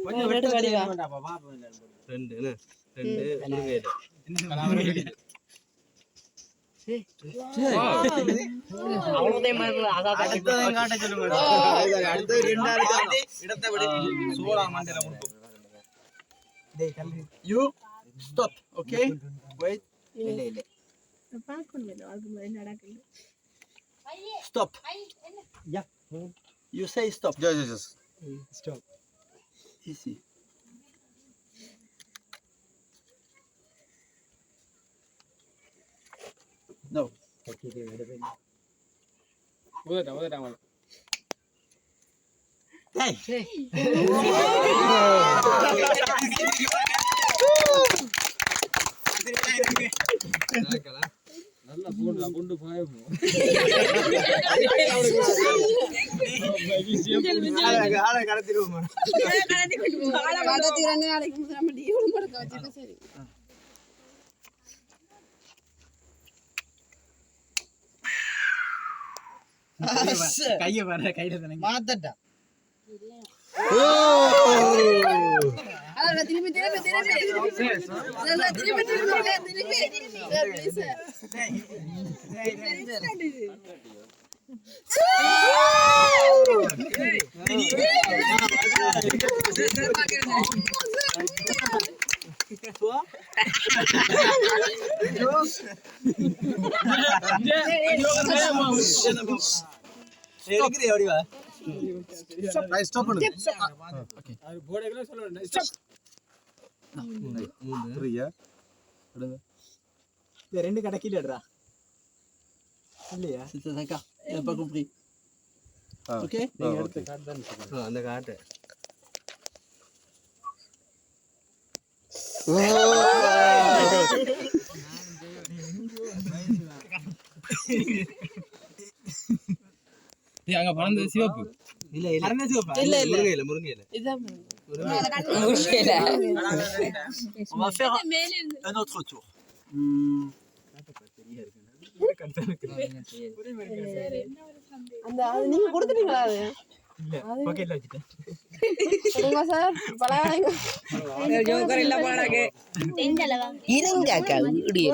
கொஞ்சம் வெட்டு வடிவா ரெண்டு முருங்கையில You stop, okay? Wait. Stop. Yeah. You say stop. Yes. Stop. Ici. No. Hey. நல்லா போடுடா கொண்டு போய் ஆளை கடத்திடுவோமா கடத்தி 2 நாளைக்கு நம்ம டீவல் போட வச்சிட்டு சரி கைய வர கையில தானே மாத்தடா அத திருப்பி Stop. ரெண்டு கணக்கிலடா இல்லையா சித்தக்கா எப்ப கூப்பி ஓகே நீங்க எடுத்து கார்டு தான் அந்த காட்டு அங்க பறந்த சிவப்பு இல்ல பறந்த சிவப்பு இல்ல முருங்கையில இதான் On va faire un autre tour. அந்த நீங்க கொடுத்துட்டீங்களா அது இல்ல பாக்கெட்ல வச்சிட்டேன் சொல்லுங்க சார் பலாங்க ஜோக்கர் இல்ல போடாங்க இருங்க அக்கா வீடியோ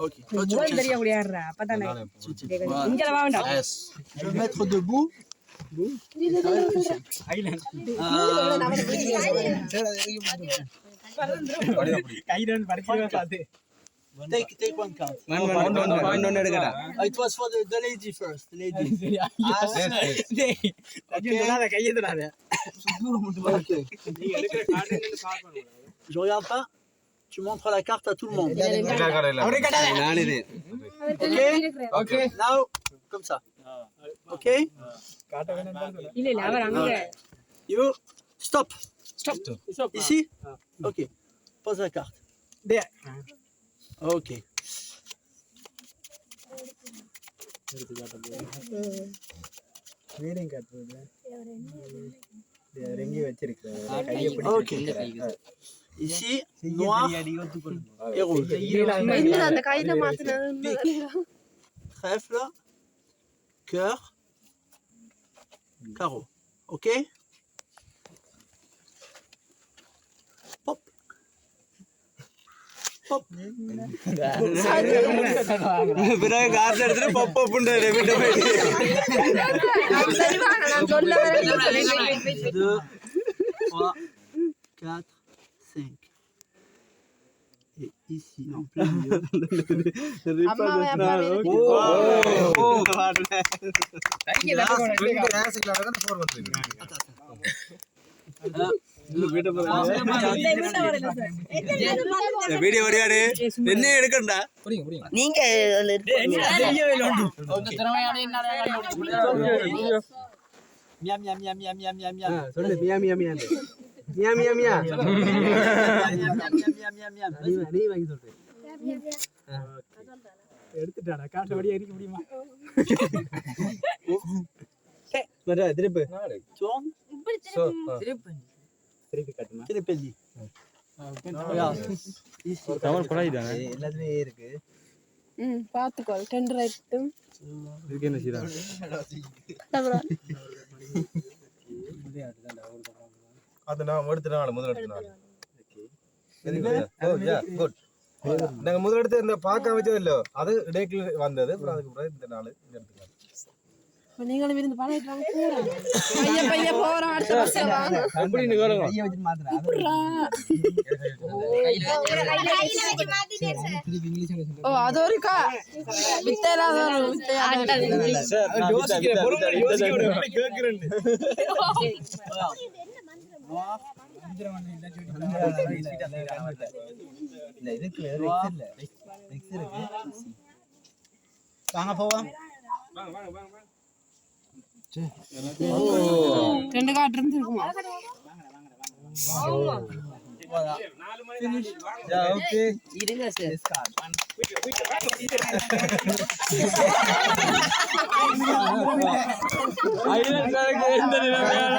OK. கோல் தெரிய முடியாதுடா அப்பதானே இங்க வா வேண்டாம் Je vais mettre debout. Island. கைடன் பறக்கிற பாத்து Take one card. One எடுக்கடா. It was for the lady first. The lady. Okay. Je regarde pas. Tu montres la carte à tout le monde. Ok. Now, comme ça. Ok. இல்ல அவர் அங்க You stop. Stop. Ici. Ok. Pose la carte. There. Ok. Ok. Ici, noir et rouge. அந்த கையில மாத்துனது Trèfle, cœur, carreau. Ok. Pop. Pop. பிறகு காசு எடுத்துட்டு பப் பப்புன்றாரு வீட்டை போயிட்டு 2, 3, 4, 5. Et ici, en plein milieu. அம்மாவை அப்பாவை வீடியோ வரையாடு என்ன எடுக்கண்டா நீங்க Miam, miam, miam, miam, miam, miam, miam. சொல்லு மியா மியா மியா மியா மியா மியா நீ வாங்கி சொல்றேன் எடுத்துட்டாடா காட்ட வடியா இருக்க முடியுமா திருப்பு Tourne. திருப்பி கட்டுமா திருப்பி கமல் படாயிடானே எல்லாத்துலயே இருக்கு பாத்துக்கோ டெண்டர் ஐட்டம் இதுக்கு என்ன செய்யலாம் அது நான் எடுத்துனால முதல் எடுத்துனால ஓ யா குட் நாங்க முதல் எடுத்து இந்த பாக்க வச்சது இல்ல அது டேக்ல வந்தது அப்புறம் அதுக்கு அப்புறம் இந்த நாள் எடுத்துக்கலாம் நீங்களும் விருந்து பண்ணிட்டாங்க பையன் போறான் அடுத்த வருஷம் வாங்க எப்படின்னு கேளுங்க. கையை வச்சு மாத்துறேன் ஓ அது ஒரு கா வித்தையில்லாத ஒரு வித்தையாட சார் நான் கேக்குறேன் இல்ல இதுக்கு வேற இல்ல எக்ஸ் இருக்கு வாங்க போவோம் ரெண்டு காட்டு இருந்துருக்குமா ஓகே இருங்க சார் ஐலண்ட் எந்த நிலைமையான